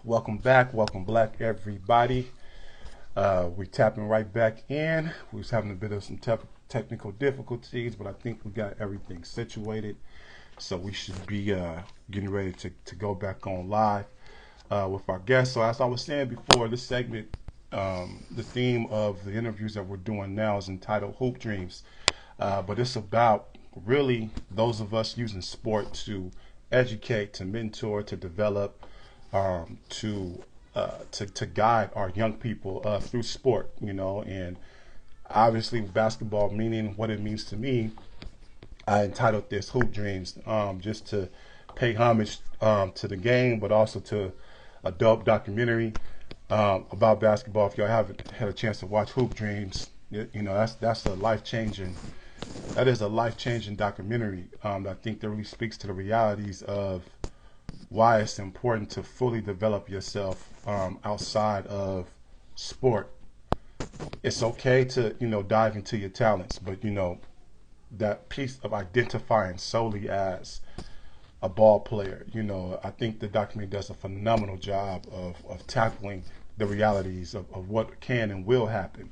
Welcome back. Welcome back, everybody. We tapping right back in. We was having a bit of some technical difficulties, but I think we got everything situated. So we should be getting ready to go back on live with our guests. So as I was saying before, this segment, the theme of the interviews that we're doing now is entitled Hoop Dreams. But it's about really those of us using sport to educate, to mentor, to develop, to guide our young people through sport. And obviously basketball meaning what it means to me. I entitled this Hoop Dreams, just to pay homage to the game, but also to a dope documentary about basketball. If y'all haven't had a chance to watch Hoop Dreams, that's a life changing. That is a life changing documentary. I think that really speaks to the realities of why it's important to fully develop yourself outside of sport. It's okay to dive into your talents, but that piece of identifying solely as a ball player. I think the documentary does a phenomenal job of tackling the realities of what can and will happen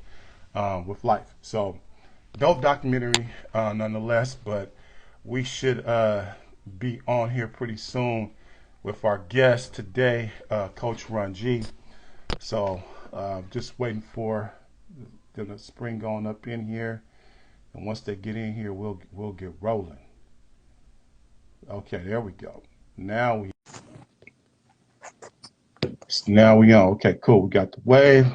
with life. So, dope documentary nonetheless, but we should be on here pretty soon with our guest today, Coach Run G. So, just waiting for them to spring on up in here. And once they get in here, we'll get rolling. Okay, there we go. Now we on. Okay, cool. We got the wave.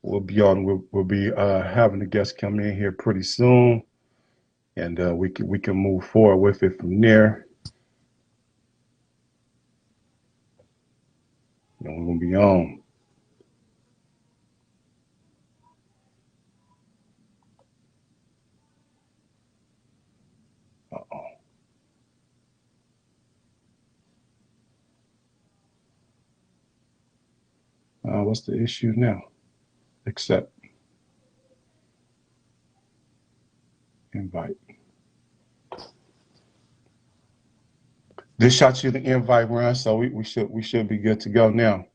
We'll be on. We'll be having the guests come in here pretty soon, and we can move forward with it from there. And we're gonna be on. Uh-oh. What's the issue now? Accept invite. This shot you the invite run, so we should be good to go now.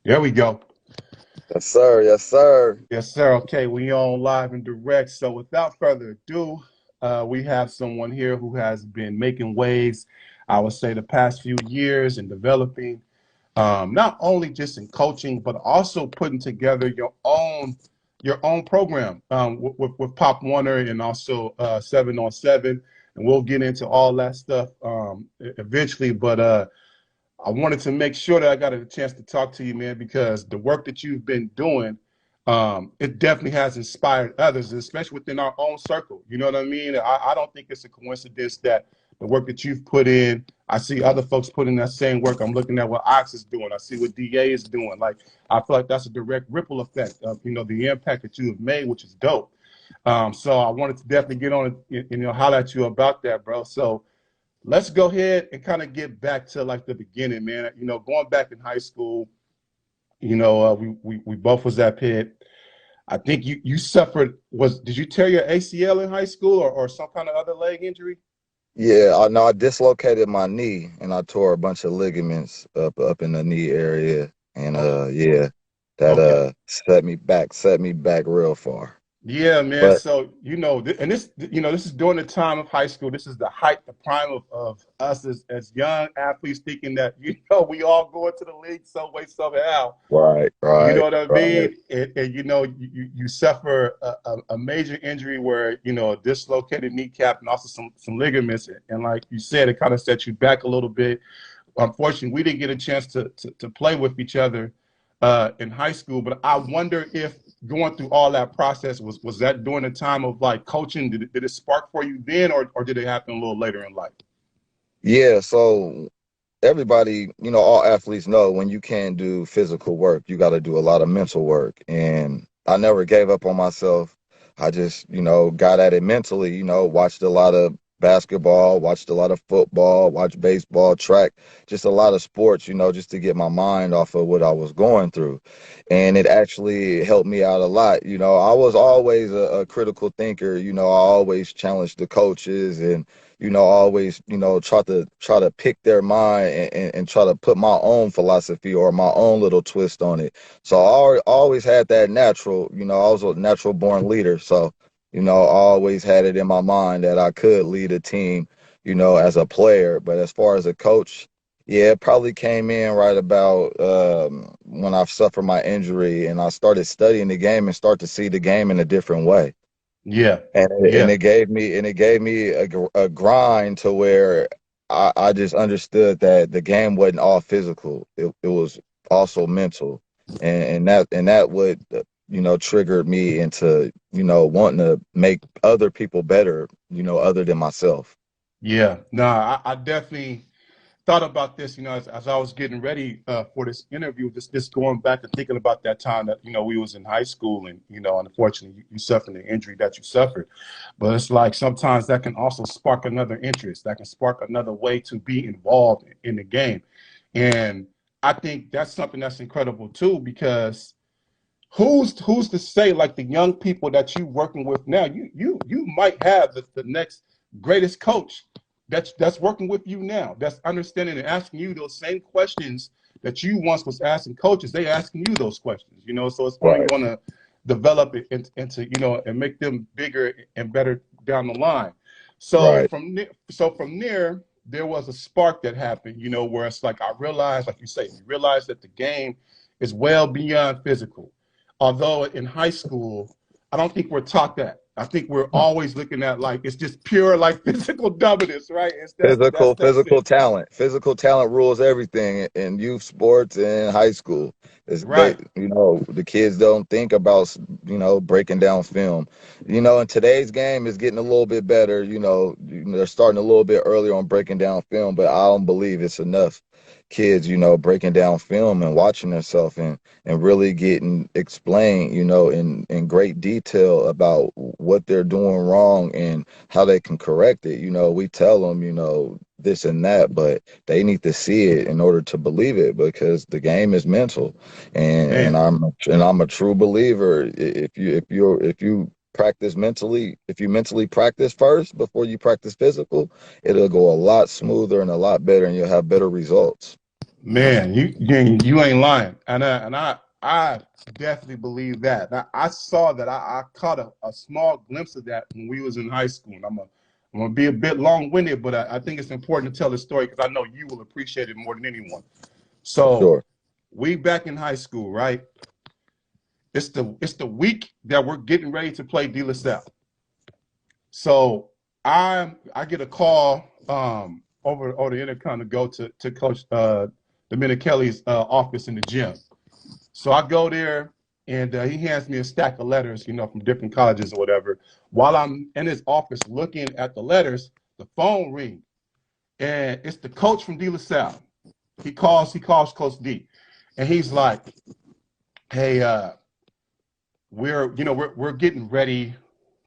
There we go. Yes, sir. Yes, sir. Yes, sir. Okay, we on live and direct. So without further ado, we have someone here who has been making waves, I would say, the past few years in developing, not only just in coaching, but also putting together your own program with Pop Warner and also 7 on 7. And we'll get into all that stuff eventually. But I wanted to make sure that I got a chance to talk to you, man, because the work that you've been doing, it definitely has inspired others, especially within our own circle. You know what I mean? I don't think it's a coincidence that the work that you've put in, I see other folks putting that same work. I'm looking at what Ox is doing. I see what DA is doing. Like, I feel like that's a direct ripple effect of, the impact that you have made, which is dope. So I wanted to definitely get on it, holler at you about that, bro. So let's go ahead and kind of get back to like the beginning, man. Going back in high school, we both was at Pitt. I think you suffered, did you tear your ACL in high school or some kind of other leg injury? Yeah, I know I dislocated my knee and I tore a bunch of ligaments up in the knee area. And Oh, yeah, that okay. set me back real far. Yeah, man. But So, and this is during the time of high school. This is the height, the prime of us as young athletes thinking that, we all go into the league some way, somehow. right, You know right, what I right. mean? And you suffer a major injury where, a dislocated kneecap and also some ligaments. And like you said, it kind of set you back a little bit. Unfortunately, we didn't get a chance to play with each other in high school. But I wonder if going through all that process was that during the time of like coaching? Did it spark for you then, or did it happen a little later in life? Yeah, so everybody, all athletes know when you can't do physical work, you got to do a lot of mental work. And I never gave up on myself. I just, got at it mentally, watched a lot of basketball, watched a lot of football, watched baseball, track, just a lot of sports, just to get my mind off of what I was going through. And it actually helped me out a lot. I was always a critical thinker. I always challenged the coaches and, always, try to pick their mind and try to put my own philosophy or my own little twist on it. So I always had that natural, I was a natural born leader. So, I always had it in my mind that I could lead a team, as a player. But as far as a coach, yeah, it probably came in right about when I suffered my injury and I started studying the game and start to see the game in a different way. Yeah, And yeah, it gave me a grind to where I just understood that the game wasn't all physical. It was also mental, and that would triggered me into wanting to make other people better, other than myself. yeah. No, I definitely thought about this, as I was getting ready for this interview, just going back and thinking about that time that, we was in high school and, unfortunately you suffered the injury that you suffered. But it's like sometimes that can also spark another interest, that can spark another way to be involved in the game. And I think that's something that's incredible too, because who's to say, like, the young people that you working with now, you might have the next greatest coach that's working with you now, that's understanding and asking you those same questions that you once was asking coaches. They asking you those questions, so it's only Right, going to develop it into, and make them bigger and better down the line. So right. from there there was a spark that happened, where it's like I realized, like you say, you realize that the game is well beyond physical. Although in high school, I don't think we're taught that. I think we're always looking at, like, it's just pure, like, physical dominance, right? It's that's it. Physical talent rules everything in youth sports and high school. Right. The kids don't think about, breaking down film. In today's game is getting a little bit better. They're starting a little bit earlier on breaking down film, but I don't believe it's enough kids, breaking down film and watching themselves and really getting explained, in great detail about what they're doing wrong and how they can correct it. We tell them, this and that, but they need to see it in order to believe it because the game is mental. And Man, I'm a true believer. If you practice mentally, if you mentally practice first before you practice physical, it'll go a lot smoother and a lot better and you'll have better results. man, you ain't lying, and I definitely believe that. I saw that. I caught a small glimpse of that when we was in high school. And I'm gonna be a bit long winded, but I think it's important to tell the story because I know you will appreciate it more than anyone. For So sure. we back in high school, right? It's the week that we're getting ready to play De La Salle. So I get a call over the intercom to go to Coach Dominichelli's office in the gym. So I go there and he hands me a stack of letters, from different colleges or whatever. While I'm in his office looking at the letters, the phone rings and it's the coach from De La Salle. He calls Coach D, and he's like, "Hey, we're getting ready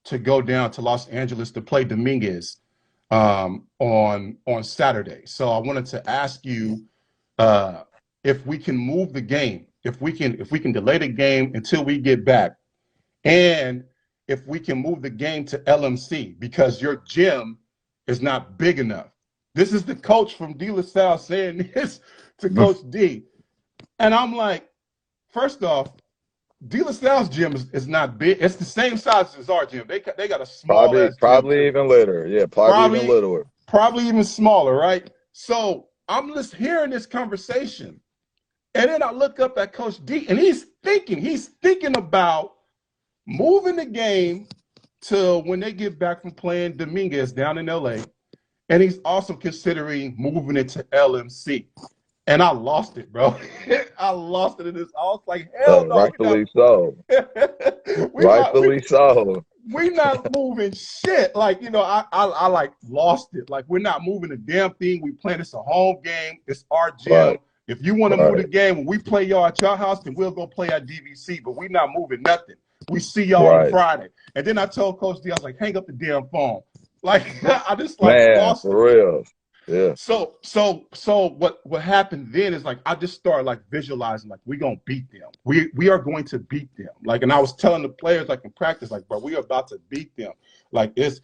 to go down to Los Angeles to play Dominguez on Saturday. So I wanted to ask you uh, if we can move the game, if we can delay the game until we get back, and if we can move the game to LMC because your gym is not big enough." This is the coach from De La Salle saying this to Coach D, and I'm like, first off, De La Salle's gym is not big. It's the same size as our gym. They got a small Probably, ass gym probably too. even littler. Yeah, probably even Probably littler. probably even smaller, right? So I'm just hearing this conversation, and then I look up at Coach D, and he's thinking about moving the game to when they get back from playing Dominguez down in LA, and he's also considering moving it to LMC. And I lost it, bro. I lost it in this. I was like, hell no, Rightfully so. we not we Rightfully so. we not moving shit. Like, I like lost it. Like, we're not moving a damn thing. We playing this a home game. It's our Right, gym. If you want to move the right, game when we play y'all at your house, then we'll go play at DVC. But we not moving nothing. We see y'all on right. Friday. And then I told Coach D, I was like, hang up the damn phone. Like I just like Man, lost it. for real. Yeah. So what happened then is like I just started like visualizing like we gonna beat them. We are going to beat them. Like, and I was telling the players like in practice, like, bro, we are about to beat them. Like it's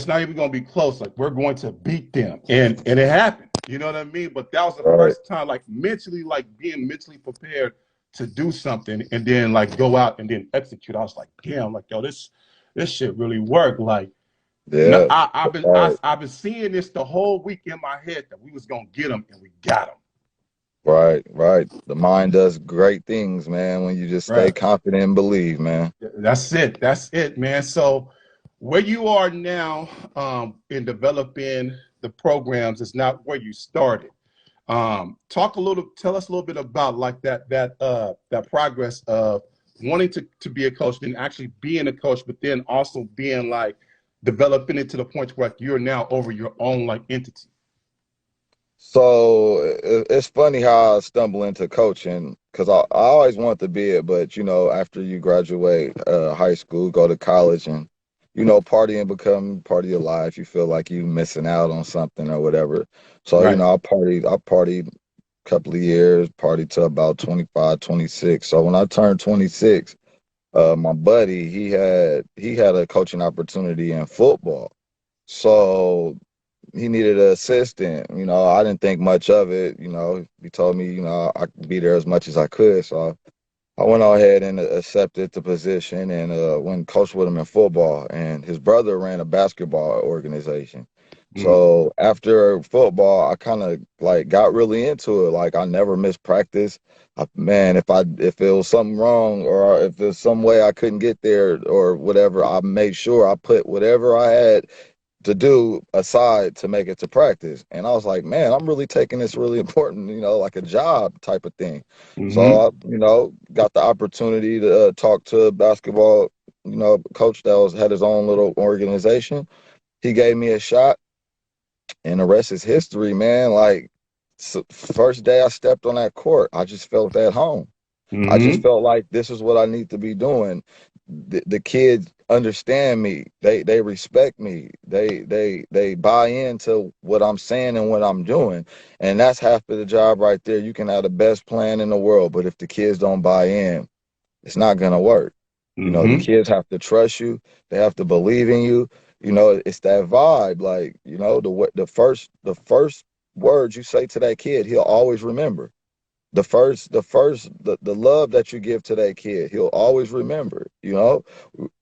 not even gonna be close. Like we're going to beat them. And it happened. You know what I mean? But that was the Right. first time like mentally, like being mentally prepared to do something and then like go out and then execute. I was like, damn, like yo, this shit really worked. Like no, Yeah. Right. I've been seeing this the whole week in my head that we was gonna get them and we got them. Right. Right. The mind does great things, man, when you just stay Right. confident and believe, man. That's it. That's it, man. So where you are now in developing the programs is not where you started. Tell us a little bit about like that progress of wanting to be a coach, then actually being a coach, but then also being like developing it to the point where like, you're now over your own like entity. So it's funny how I stumble into coaching because I always wanted to be it, but after you graduate high school, go to college, and party and become part of your life, you feel like you missing out on something or whatever. So Right. I partied a couple of years, partied to about 25, 26. So when I turned 26, my buddy he had a coaching opportunity in football. So he needed an assistant. I didn't think much of it. He told me, I could be there as much as I could. So I went on ahead and accepted the position and went coach with him in football. And his brother ran a basketball organization. Mm. So after football, I kind of like got really into it. Like I never missed practice. Man, if it was something wrong or if there's some way I couldn't get there or whatever, I made sure I put whatever I had to do aside to make it to practice. And I was like, man, I'm really taking this really important, like a job type of thing. So Mm-hmm. got the opportunity to talk to a basketball, coach that had his own little organization. He gave me a shot, and the rest is history, man. Like, first day I stepped on that court, I just felt at home. I just Mm-hmm. felt like this is what I need to be doing. The kids understand me. They respect me. They buy into what I'm saying and what I'm doing. And that's half of the job right there. You can have the best plan in the world, but if the kids don't buy in, it's not gonna work. The Mm-hmm. kids have to trust you. They have to believe in you. It's that vibe. Like, the first words you say to that kid, he'll always remember. The love that you give to that kid, he'll always remember.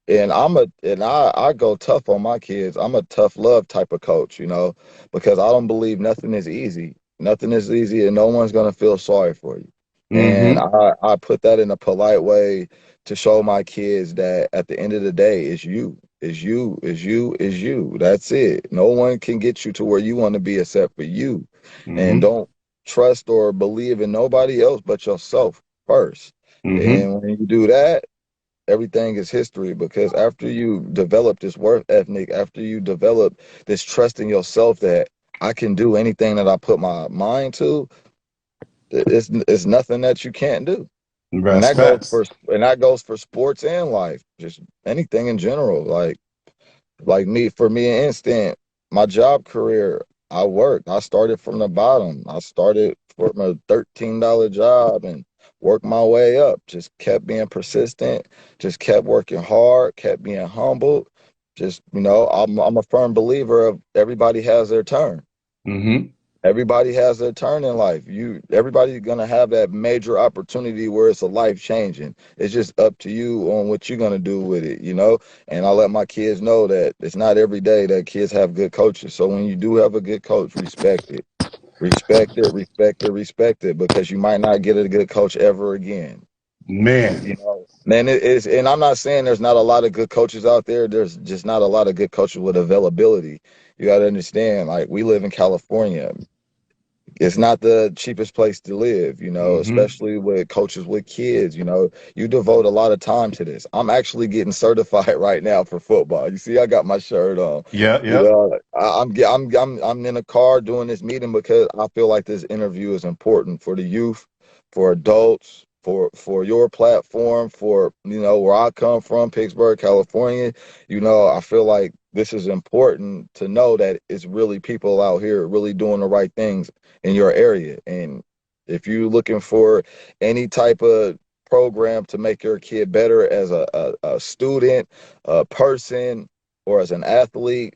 And I go tough on my kids. I'm a tough love type of coach, because I don't believe nothing is easy. Nothing is easy, and no one's gonna feel sorry for you. And Mm-hmm. I put that in a polite way to show my kids that at the end of the day, it's you. It's you, it's you, it's you. That's it. No one can get you to where you want to be except for you. And Mm-hmm. don't trust or believe in nobody else but yourself first. Mm-hmm. And when you do that, everything is history because after you develop this work ethic, after you develop this trust in yourself that I can do anything that I put my mind to, it's nothing that you can't do. And That's that goes facts. for and that goes for sports and life, just anything in general. Like for me, an instant, my job career, I worked. I started from the bottom. I started from a $13 job and worked my way up. Just kept being persistent, just kept working hard, kept being humble. Just, I'm a firm believer of everybody has their turn. Mm-hmm. Everybody has their turn in life. Everybody's gonna have that major opportunity where it's a life changing. It's just up to you on what you're gonna do with it. And I let my kids know that it's not every day that kids have good coaches. So when you do have a good coach, respect it. Respect it, respect it, respect it, because you might not get a good coach ever again. Man. Man, it is, and I'm not saying there's not a lot of good coaches out there. There's just not a lot of good coaches with availability. You got to understand, like we live in California. It's not the cheapest place to live, Mm-hmm. especially with coaches with kids. You devote a lot of time to this. I'm actually getting certified right now for football. You see, I got my shirt on. Yeah, yeah. I'm in a car doing this meeting because I feel like this interview is important for the youth, for adults, for your platform, for where I come from, Pittsburgh, California. I feel like this is important to know that it's really people out here really doing the right things in your area. And if you're looking for any type of program to make your kid better as a student, a person, or as an athlete,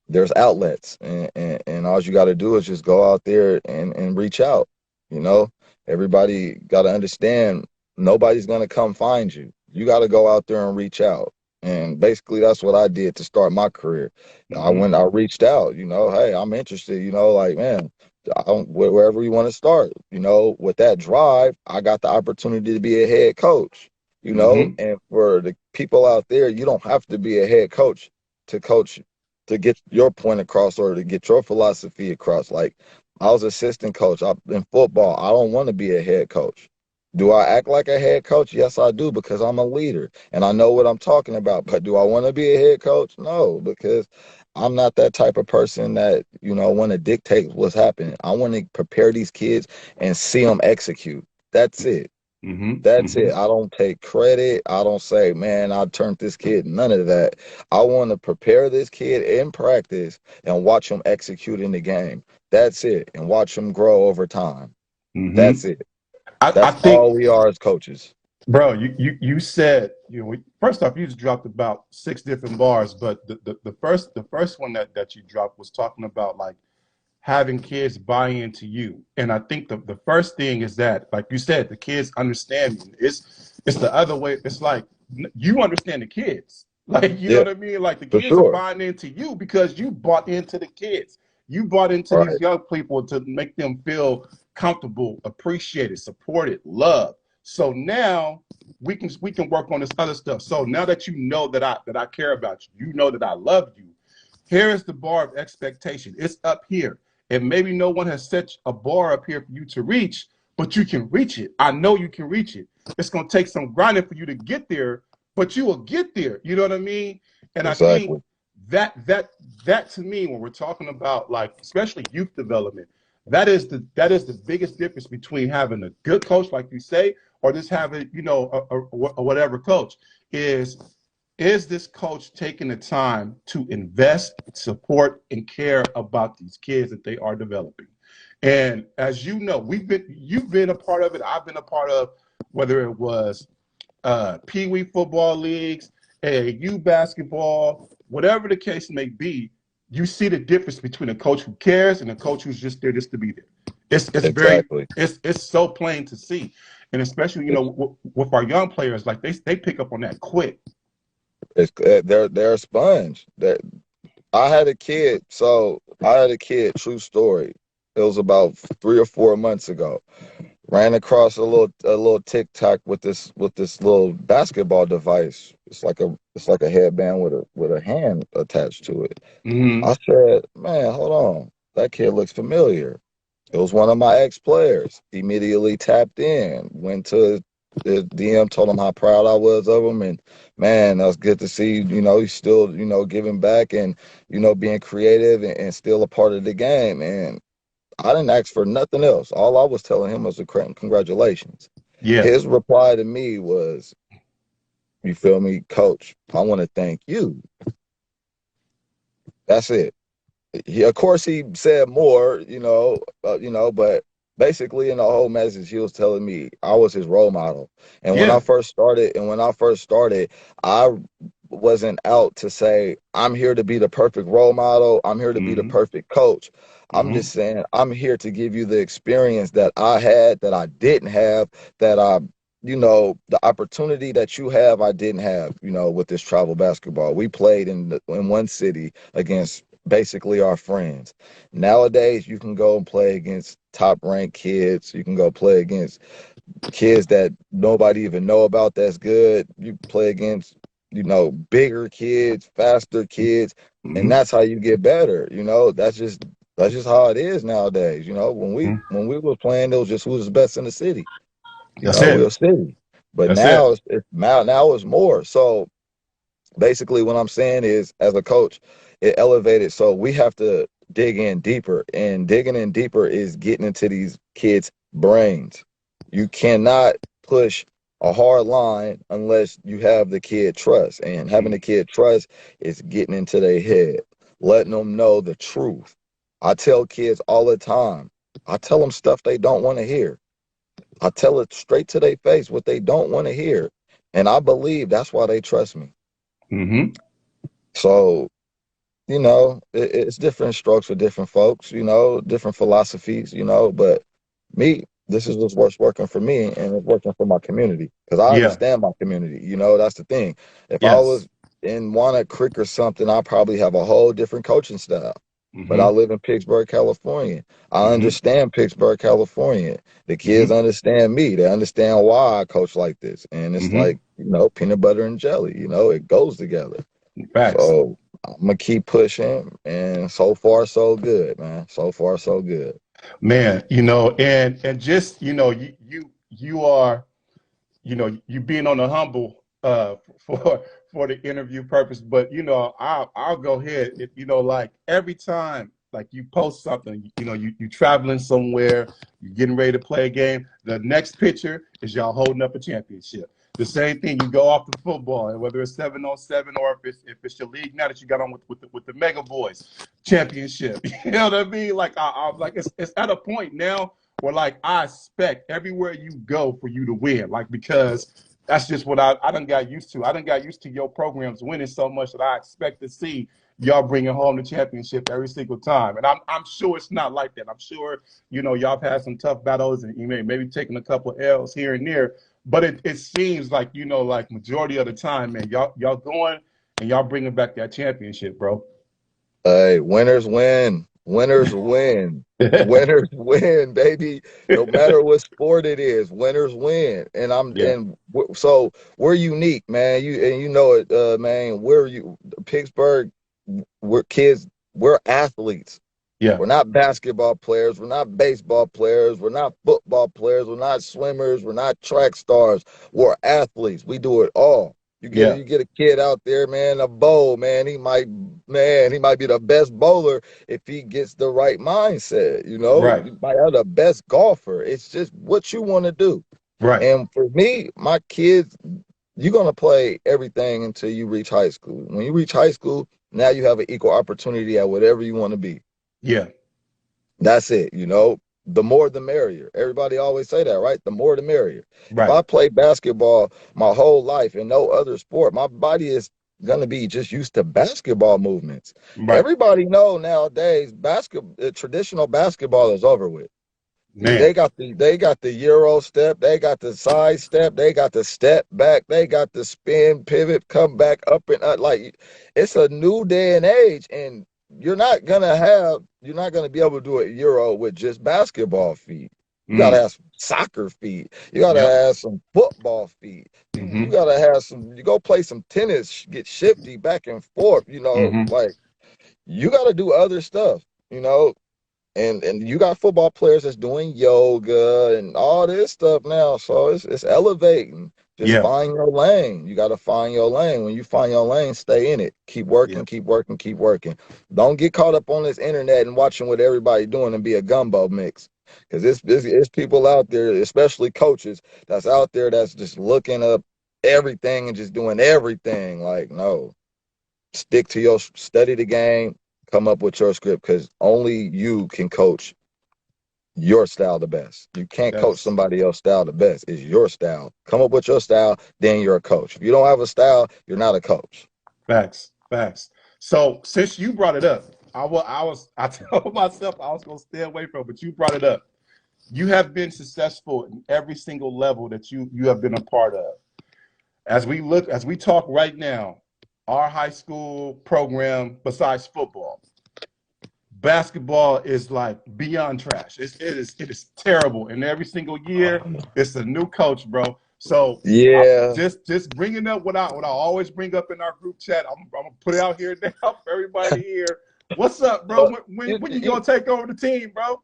there's outlets, and all you got to do is just go out there and reach out. You know, everybody got to understand nobody's going to come find you. You got to go out there and reach out. And basically, that's what I did to start my career. Mm-hmm. I reached out, hey, I'm interested, like, man, wherever you want to start, with that drive, I got the opportunity to be a head coach, Mm-hmm. and for the people out there, you don't have to be a head coach to coach to get your point across or to get your philosophy across. Like, I was assistant coach in football. I don't want to be a head coach. Do I act like a head coach? Yes, I do, because I'm a leader and I know what I'm talking about. But do I want to be a head coach? No, because I'm not that type of person that, want to dictate what's happening. I want to prepare these kids and see them execute. That's it. Mm-hmm. That's Mm-hmm. it. I don't take credit. I don't say, man, I turned this kid. None of that. I want to prepare this kid in practice and watch him execute in the game. That's it. And watch him grow over time. Mm-hmm. That's it. I That's think, all we are as coaches. bro, you said, first off, you just dropped about six different bars, but the first one that you dropped was talking about like having kids buy into you. And I think the first thing is that, like you said, the kids understand you. It's the other way. It's like you understand the kids. Like, you know Yeah, what I mean? Like the for kids are sure. buying into you because you bought into the kids. You bought into these Right. young people to make them feel comfortable, appreciated, supported, loved. So now we can work on this other stuff. So now that you know that I care about you, you know that I love you. Here is the bar of expectation. It's up here. And maybe no one has set a bar up here for you to reach, but you can reach it. I know you can reach it. It's going to take some grinding for you to get there, but you will get there. You know what I mean? And I think Exactly. that to me, when we're talking about like especially youth development, that is the biggest difference between having a good coach, like you say, or just having a whatever coach is this coach taking the time to invest, support, and care about these kids that they are developing? And as you know, you've been a part of it. I've been a part of whether it was Pee Wee football leagues, AAU basketball, whatever the case may be. You see the difference between a coach who cares and a coach who's just there just to be there. Exactly. It's so plain to see, and especially It's, with our young players, like they pick up on that quick. they're a sponge. I had a kid, true story. It was about 3 or 4 months ago. Ran across a little TikTok with this little basketball device. It's like a headband with a hand attached to it. Mm-hmm. I said, man, hold on. That kid looks familiar. It was one of my ex-players. Immediately tapped in, went to the DM, told him how proud I was of him, and man, that was good to see. He's still, giving back and being creative and still a part of the game. And I didn't ask for nothing else. All I was telling him was congratulations. Yeah. His reply to me was, "You feel me, coach? I want to thank you." That's it. Of course, he said more, but basically in the whole message, he was telling me I was his role model. Yeah. And when I first started, I wasn't out to say I'm here to be the perfect role model. I'm here to be the Mm-hmm. perfect coach. I'm Mm-hmm. just saying I'm here to give you the experience that I had that I didn't have, that the opportunity that you have, I didn't have, with this travel basketball. We played in one city against basically our friends. Nowadays, you can go and play against top ranked kids. You can go play against kids that nobody even know about that's good. You play against, bigger kids, faster kids, and Mm-hmm. that's how you get better. That's just how it is nowadays. When we Mm-hmm. when we were playing, it was just who was the best in the city. That's We were it. city. But That's it. now it's more. So basically what I'm saying is, as a coach, it elevated. So we have to dig in deeper, and digging in deeper is getting into these kids' brains. You cannot push a hard line unless you have the kid trust. And having the kid trust is getting into their head, letting them know the truth. I tell kids all the time, I tell them stuff they don't want to hear. I tell it straight to their face what they don't want to hear. And I believe that's why they trust me. Mm-hmm. So, it's different strokes for different folks, different philosophies, but me, this is what's working for me and it's working for my community because I Yeah. understand my community. That's the thing. If I was Yes. in Walnut Creek or something, I probably have a whole different coaching style. But I Mm-hmm. live in Pittsburgh, California. I Mm-hmm. understand Pittsburgh, California. The kids Mm-hmm. understand me. They understand why I coach like this. And it's Mm-hmm. like, peanut butter and jelly, it goes together. Facts. So I'm gonna keep pushing, and so far so good, man. So far so good. Man, and just, you are, you being on the humble for the interview purpose, but I'll go ahead. Like every time like you post something, you traveling somewhere, you're getting ready to play a game. The next picture is y'all holding up a championship. The same thing, you go off the football, and whether it's 7-on-7 or if it's your league now that you got on with the Mega Boys championship. You know what I mean? Like I'm like it's at a point now where like I expect everywhere you go for you to win, like because that's just what I done got used to. I done got used to your programs winning so much that I expect to see y'all bringing home the championship every single time. And I'm sure it's not like that. I'm sure y'all have had some tough battles and you maybe taking a couple of L's here and there. But it seems like like majority of the time, man, y'all going and y'all bringing back that championship, bro. Hey, winners win. Winners win. Winners win, baby. No matter what sport it is, winners win. And Yeah, so we're unique, man. You know it, man. Pittsburgh. We're kids. We're athletes. yeah, We're not basketball players. We're not baseball players. We're not football players. We're not swimmers. We're not track stars. We're athletes. We do it all. yeah. You get a kid out there, man, a bowl, man. He might be the best bowler if he gets the right mindset. Right, You might have the best golfer. It's just what you want to do. right. And for me, my kids, you're gonna play everything until you reach high school. When you reach high school, now you have an equal opportunity at whatever you want to be. Yeah, That's it. The more the merrier. Everybody always say that, right? The more the merrier. If right, I played basketball my whole life and no other sport, my body is gonna be just used to basketball movements. right. Everybody know nowadays traditional basketball is over with. Man. They got the Euro step, they got the side step, they got the step back, they got the spin, pivot, come back up and up. Like it's a new day and age, and you're not gonna be able to do a Euro with just basketball feet. You gotta Mm. have some soccer feet. You gotta Yep. have some football feet. You Mm-hmm. gotta have some. You go play some tennis, get shifty back and forth. Mm-hmm. Like you gotta do other stuff. You know, and you got football players that's doing yoga and all this stuff now. So it's elevating. Just Yeah. find your lane. You got to find your lane. When you find your lane, stay in it. Keep Yeah. working, keep working, keep working. Don't get caught up on this internet and watching what everybody doing and be a gumbo mix. Because it's people out there, especially coaches, that's out there that's just looking up everything and just doing everything. Like, no, stick to your study the game, come up with your script because only you can coach your style the best. You can't coach That's somebody else's style the best. It's your style. Come up with your style, then you're a coach. If you don't have a style, you're not a coach. facts. Facts. So since you brought it up, I told myself I was gonna stay away from it, but you brought it up. You have been successful in every single level that you have been a part of. As we talk right now, our high school program, besides football, basketball is like beyond trash. It is terrible, and every single year it's a new coach, bro. So Yeah. just bringing up what I always bring up in our group chat. I'm gonna put it out here now for everybody to hear. What's up, bro? But When you gonna take over the team, bro?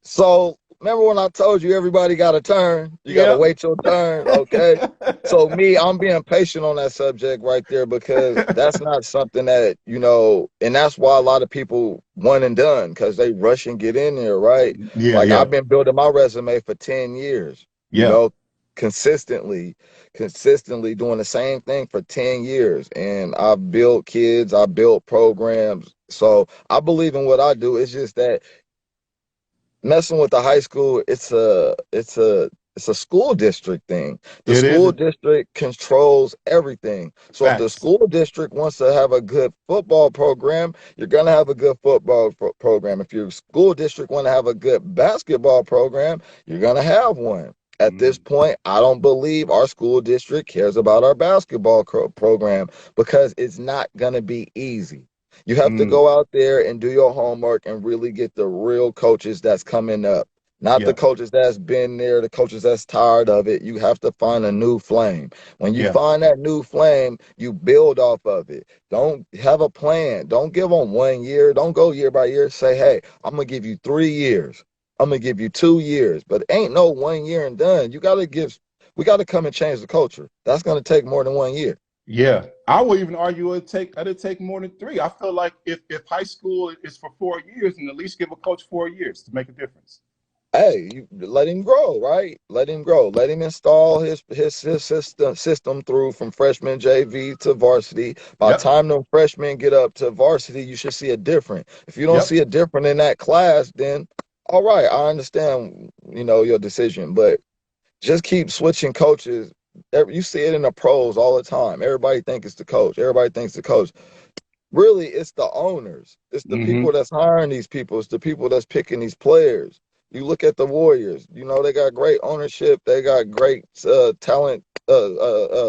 so remember when I told you everybody got a turn? You got to Yep. wait your turn, okay? So me, I'm being patient on that subject right there because that's not something that, and that's why a lot of people one and done because they rush and get in there, right? Yeah, Like yeah, I've been building my resume for 10 years, you yeah. know? consistently doing the same thing for 10 years. And I've built kids, I built programs. So I believe in what I do. It's just that messing with the high school, it's a school district thing. The It is school a district controls everything. So if the facts. school district wants to have a good football program, you're going to have a good football program. If your school district want to have a good basketball program, you're going to have one. At this Mm, point, I don't believe our school district cares about our basketball program because it's not going to be easy. You have to mm, go out there and do your homework and really get the real coaches that's coming up. Not the yeah, coaches that's been there, the coaches that's tired of it. You have to find a new flame. When you yeah, find that new flame, you build off of it. Don't have a plan. Don't give them 1 year. Don't go year by year. Say, hey, I'm going to give you 3 years. I'm going to give you 2 years. But ain't no 1 year and done. We got to come and change the culture. That's going to take more than 1 year. yeah. I would even argue it'd take more than three. I feel like if high school is for 4 years, then at least give a coach 4 years to make a difference. Hey, you let him grow, right? Let him grow. Let him install his system through from freshman JV to varsity. By the Yep, time them freshmen get up to varsity, you should see a different. If you don't see yep, a different in that class, then all right, I understand, your decision. But just keep switching coaches. You see it in the pros all the time. Everybody thinks it's the coach. Everybody thinks the coach. Really, it's the owners. It's the mm-hmm, people that's hiring these people. It's the people that's picking these players. You look at the Warriors. They got great ownership. They got great talent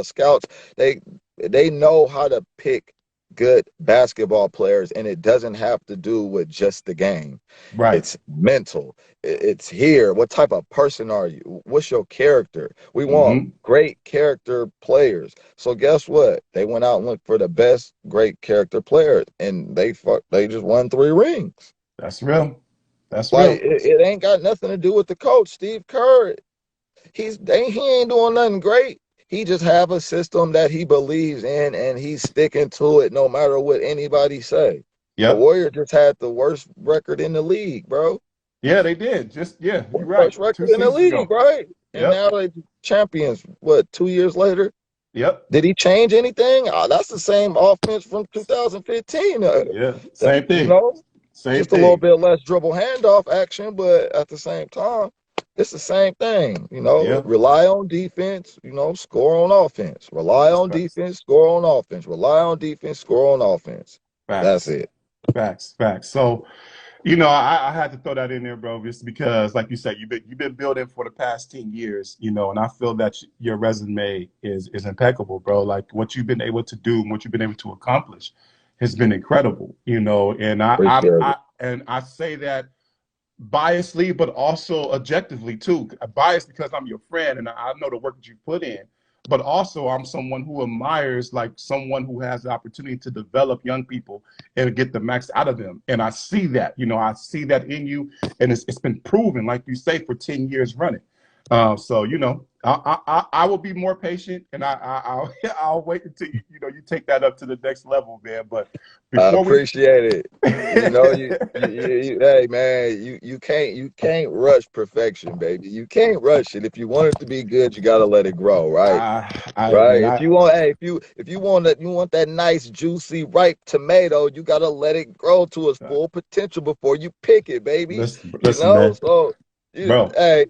scouts. They know how to pick good basketball players, and it doesn't have to do with just the game. right, It's mental. It's here. What type of person are you? What's your character? We want mm-hmm. great character players. So guess what? They went out and looked for the best great character players, and they just won 3 rings. That's real. That's Like real. it ain't got nothing to do with the coach, Steve Kerr. He ain't doing nothing great. He just have a system that he believes in, and he's sticking to it no matter what anybody say. The Yep. Warriors just had the worst record in the league, bro. Yeah, they did. Just yeah, you're right. Worst Two record in the seasons league, ago. right? And Yep. now they champions. What, 2 years later? Yep. Did he change anything? That's the same offense from 2015. Yeah. Same You thing. know, Same just a little thing. bit less dribble handoff action, but at the same time, it's the same thing. Yeah. Rely on defense. Score on offense. Rely That's on facts. defense. Score on offense. Rely on defense. Score on offense. That's Facts. it. Facts. Facts. So, I had to throw that in there, bro, just because, like you said, you've been building for the past 10 years, and I feel that your resume is impeccable, bro. Like what you've been able to do, and what you've been able to accomplish, has been incredible, and Appreciate it. I say that biasly, but also objectively too. Biased because I'm your friend and I know the work that you put in, but also I'm someone who admires like someone who has the opportunity to develop young people and get the max out of them. And I see that, I see that in you, and it's been proven, like you say, for 10 years running. So I will be more patient, and I'll I'll wait until you take that up to the next level, man. But I before we appreciate it. Hey man, you can't rush perfection, baby. You can't rush it. If you want it to be good, you gotta let it grow, right? I Right. man, If you want, hey, if you want that nice, juicy, ripe tomato, you gotta let it grow to its full potential before you pick it, baby. listen, man, So bro. hey,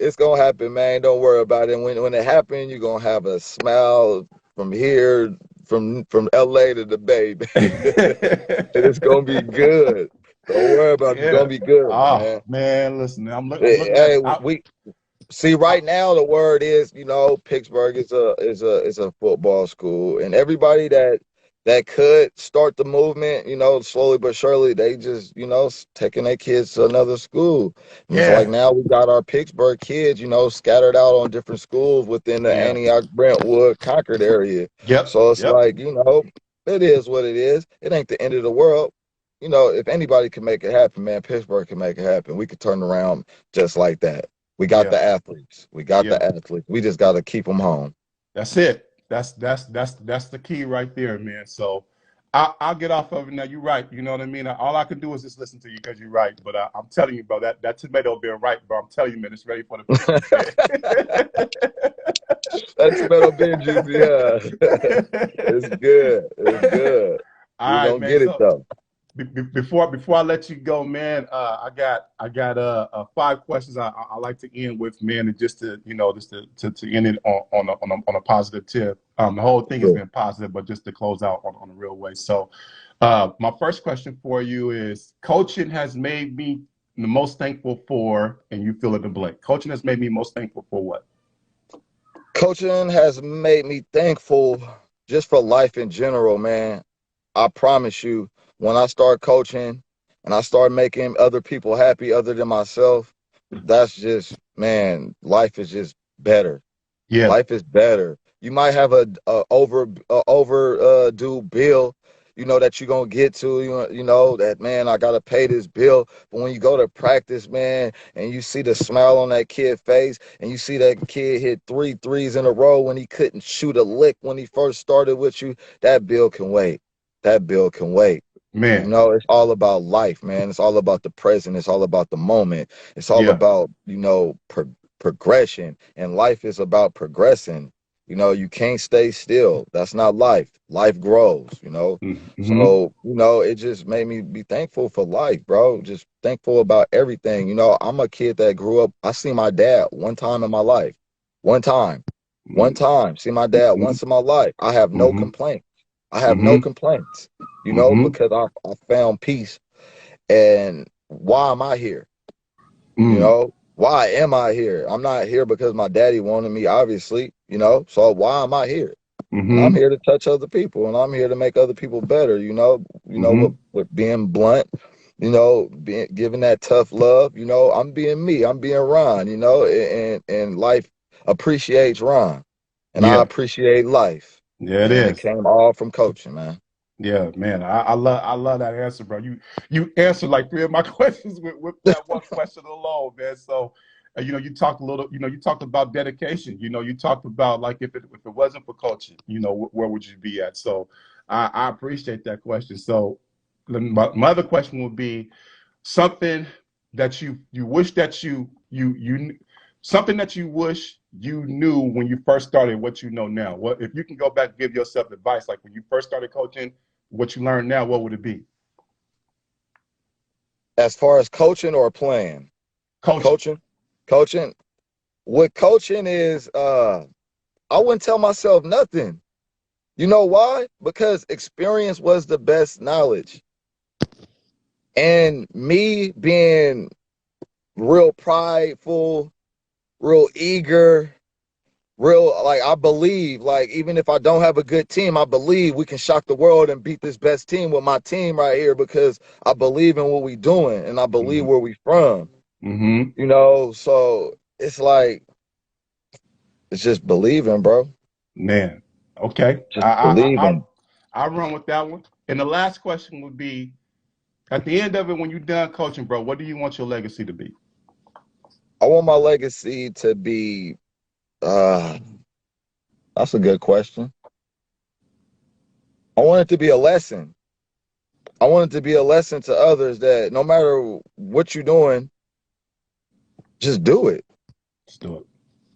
it's gonna happen, man. Don't worry about it. When it happens, you're gonna have a smile from here, from LA to the Bay, baby. And it's gonna be good. Don't worry about it. It's Yeah. gonna be good, Oh man. man, listen, I'm looking at Hey, it. we see right now the word is, Pittsburgh is a football school, and everybody that could start the movement, slowly but surely, they just, taking their kids to another school. And it's like Yeah. now we got our Pittsburgh kids, scattered out on different schools within the Yeah. Antioch, Brentwood, Concord area. Yep. So it's Yep. like, it is what it is. It ain't the end of the world. If anybody can make it happen, man, Pittsburgh can make it happen. We could turn around just like that. We got Yeah. the athletes. We got Yeah. the athletes. We just got to keep them home. That's it. That's the key right there, man. So I'll get off of it now. You're right. You know what I mean? All I can do is just listen to you because you're right. But I'm telling you, bro, that tomato been right, bro. I'm telling you, man, it's ready for the picnic, That tomato being juicy, yeah. It's man. good. It's good. All You're right, gonna man. get it So though. before I let you go, man, I got 5 questions I like to end with, man, and just to just to end it on a positive tip. The whole thing has Yeah. been positive, but just to close out on a real way. So, my first question for you is: coaching has made me the most thankful for, and you fill in the blank. Coaching has made me most thankful for what? Coaching has made me thankful just for life in general, man. I promise you, when I start coaching and I start making other people happy other than myself, that's just, man, life is just better. Yeah, Life is better. You might have a due bill, that you're gonna get to. That, man, I gotta pay this bill. But when you go to practice, man, and you see the smile on that kid's face, and you see that kid hit 3 threes in a row when he couldn't shoot a lick when he first started with you, that bill can wait. That bill can wait. man. It's all about life, man. It's all about the present. It's all about the moment. It's all Yeah. about, progression. And life is about progressing. You can't stay still. That's not life. Life grows. Mm-hmm. So, it just made me be thankful for life, bro. Just thankful about everything. I'm a kid that grew up. I see my dad one time in my life. One time. One time. See my dad Mm-hmm. once in my life. I have no Mm-hmm. complaints. I have no Mm-hmm. complaints Mm-hmm. because I found peace. And why am I here? Mm. Why am I here? I'm not here because my daddy wanted me, obviously, so why am I here? And I'm Mm-hmm. here to touch other people, and I'm here to make other people better, Mm-hmm. with being blunt, being giving that tough love, I'm being me, I'm being Ron, and life appreciates Ron, and I Yeah. appreciate life. Yeah, it And it is. came all from coaching, man. Yeah, man. I love that answer, bro. You answered like 3 of my questions with that one question alone, man. So, you talked a little, you talked about dedication. You talked about like if it wasn't for coaching, where would you be at? So, I appreciate that question. So, my other question would be something that you wish that you something that you wish you knew when you first started what you know now. What if you can go back and give yourself advice like when you first started coaching, what you learn now, what would it be? As far as coaching or playing, Coaching. coaching, coaching, what coaching is, I wouldn't tell myself nothing. You know why? Because experience was the best knowledge. And me being real prideful, real eager, real, like, I believe, like, even if I don't have a good team, I believe we can shock the world and beat this best team with my team right here because I believe in what we doing and I believe Mm-hmm. where we from. Mm-hmm. So it's like, it's just believing, bro. Man. Okay. Just believing. I run with that one. And the last question would be at the end of it, when you're done coaching, bro, what do you want your legacy to be? I want my legacy to be, uh, that's a good question. I want it to be a lesson. I want it to be a lesson to others that no matter what you're doing, just do it. Let's do it.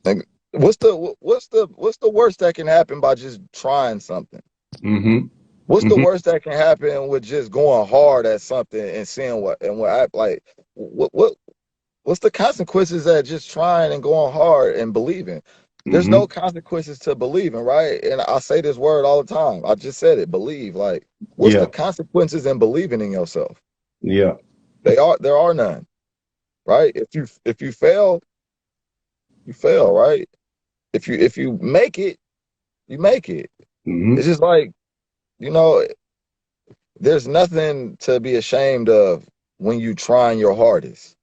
Like, what's the worst that can happen by just trying something? Mm-hmm. What's the Mm-hmm. worst that can happen with just going hard at something and seeing what I like? What's the consequences at just trying and going hard and believing? There's Mm-hmm. no consequences to believing, right? And I say this word all the time. I just said it, believe. Like, what's the Yeah. consequences in believing in yourself? Yeah. There are none, right? If you fail, you fail, right? If you make it, you make it. Mm-hmm. It's just like, you know, there's nothing to be ashamed of when you trying your hardest.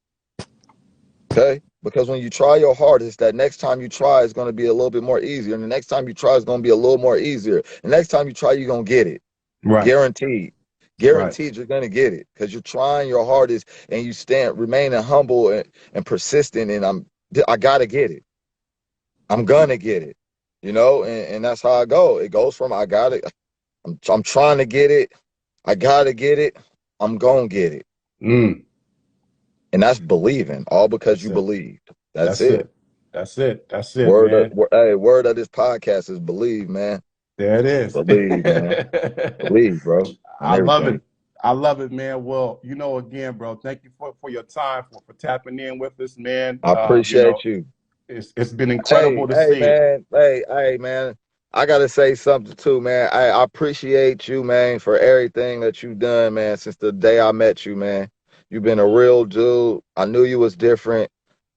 Okay? Because when you try your hardest, that next time you try is going to be a little bit more easier. And the next time you try is going to be a little more easier. The next time you try, you're going to get it. Right. Guaranteed. Right. Guaranteed you're going to get it because you're trying your hardest and you remaining humble and persistent. And I got to get it. I'm going to get it. And that's how I go. It goes from I got it. I'm trying to get it. I gotta get it. I'm gonna get it. Mm, And that's believing, all because that's you it. believed. That's That's it. it. That's it. That's it, man. Hey, word of this podcast is believe, man. There it is. Believe, man. Believe, bro, in I love it. everything. I love it, man. Well, again, bro, thank you for your time, for tapping in with us, man. I appreciate you. It's been Hey, incredible to hey, see it. man. Hey, man. I gotta say something too, man. I appreciate you, man, for everything that you've done, man, since the day I met you, man. You've been a real dude. I knew you was different.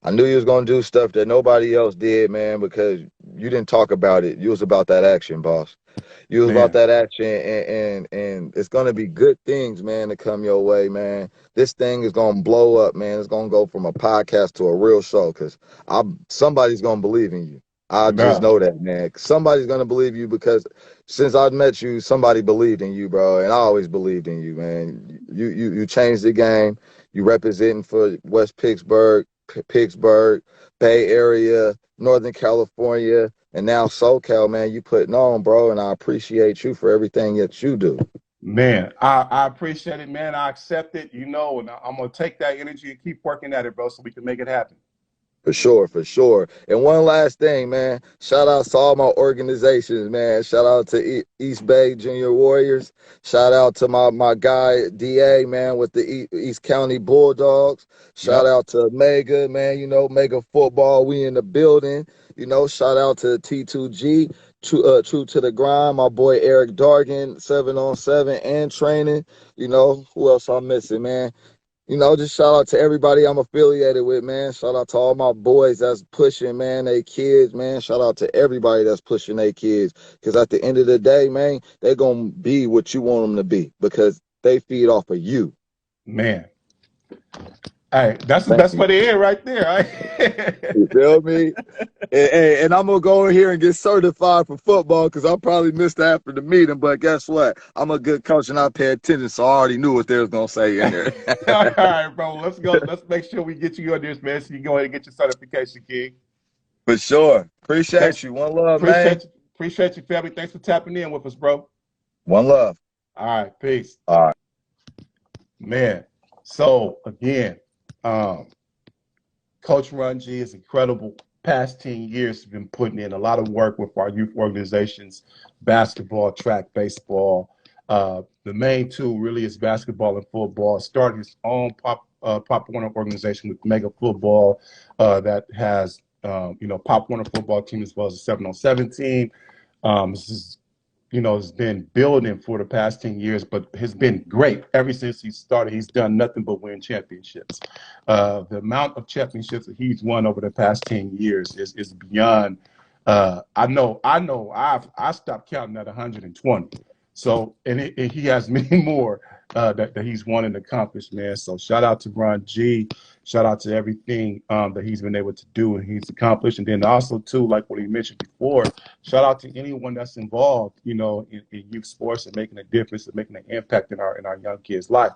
I knew you was gonna do stuff that nobody else did, man, because you didn't talk about it. You was about that action, boss. You was about Man, that action, and it's gonna be good things, man, to come your way, man. This thing is gonna blow up, man. It's gonna go from a podcast to a real show, because somebody's gonna believe in you. I just bro, know that, man. Somebody's gonna believe you because since I've met you, somebody believed in you, bro, and I always believed in you, man. You changed the game. You representing for West Pittsburgh, Pittsburgh, Bay Area, Northern California, and now SoCal, man. You putting on, bro, and I appreciate you for everything that you do. man. I appreciate it, man. I accept it, and I'm gonna take that energy and keep working at it, bro, so we can make it happen. For sure, for sure. And one last thing, man. Shout out to all my organizations, man. Shout out to East Bay Junior Warriors. Shout out to my guy DA, man, with the East County Bulldogs. Shout Yep. out to Mega, man. Mega football. We in the building. Shout out to T2G. True to the grind. My boy Eric Dargan, 7-on-7 and training. Who else I'm missing, man? Just shout out to everybody I'm affiliated with, man. Shout out to all my boys that's pushing, man, they kids, man. Shout out to everybody that's pushing their kids. Because at the end of the day, man, they're going to be what you want them to be because they feed off of you. Man. Hey, that's the Thank best you. way to end right there. Right? You feel me? And I'm going to go in here and get certified for football because I probably missed after the meeting. But guess what? I'm a good coach and I pay attention, so I already knew what they was going to say in there. All right, bro. Let's go. Let's make sure we get you on this, man. So you go ahead and get your certification, King. For sure. Thanks. Appreciate you. One love, man. Appreciate you, family. Thanks for tapping in with us, bro. One love. All right, peace. All right. Man. So again, um, Coach Ron G is incredible. Past 10 years, he's been putting in a lot of work with our youth organizations, basketball, track, baseball. The main two really is basketball and football. Started his own Pop Warner organization with Mega Football that has Pop Warner football team as well as a 7-on-7 team. This is has been building for the past 10 years, but has been great ever since he started. He's done nothing but win championships. The amount of championships that he's won over the past 10 years is beyond. I stopped counting at 120. So, and he has many more that he's won and accomplished, man. So, shout out to Ron G. Shout out to everything that he's been able to do and he's accomplished. And then also, too, like what he mentioned before, shout out to anyone that's involved, in youth sports and making a difference and making an impact in our young kids' life.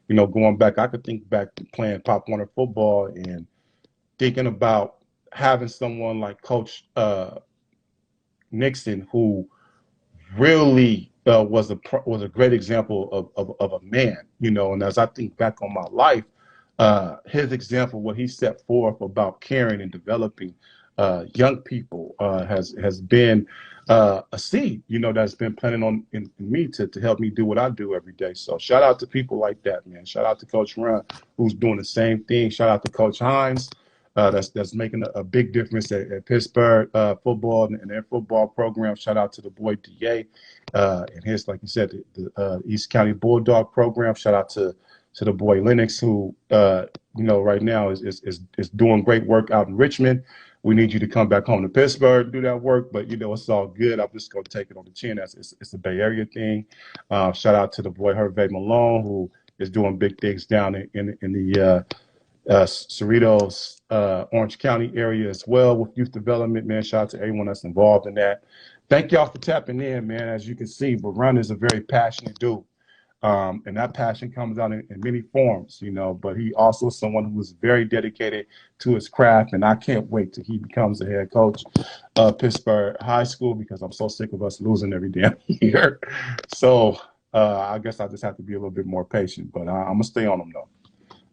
Going back, I could think back to playing Pop Warner football and thinking about having someone like Coach Nixon, who really was a great example of a man, And as I think back on my life, his example, what he set forth about caring and developing young people has been a seed, that's been planted on in me to help me do what I do every day. So shout out to people like that, man. Shout out to Coach Ron, who's doing the same thing. Shout out to Coach Hines. That's making a big difference at Pittsburgh football and their football program. Shout out to the boy DA and his, like you said, the East County Bulldog program. Shout out to the boy Lennox, who right now is doing great work out in Richmond. We need you to come back home to Pittsburgh and do that work, but it's all good. I'm just gonna take it on the chin. It's a Bay Area thing. Shout out to the boy Hervé Malone, who is doing big things down in the Cerritos, Orange County area as well with youth development, man. Shout out to everyone that's involved in that. Thank y'all for tapping in, man. As you can see, Varun is a very passionate dude. And that passion comes out in many forms, but he also is someone who is very dedicated to his craft. And I can't wait till he becomes the head coach of Pittsburgh High School because I'm so sick of us losing every damn year. So I guess I just have to be a little bit more patient, but I'm gonna stay on them though.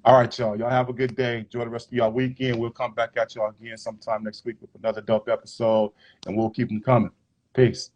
All right, y'all. Y'all have a good day. Enjoy the rest of y'all weekend. We'll come back at y'all again sometime next week with another dope episode, and we'll keep them coming. Peace.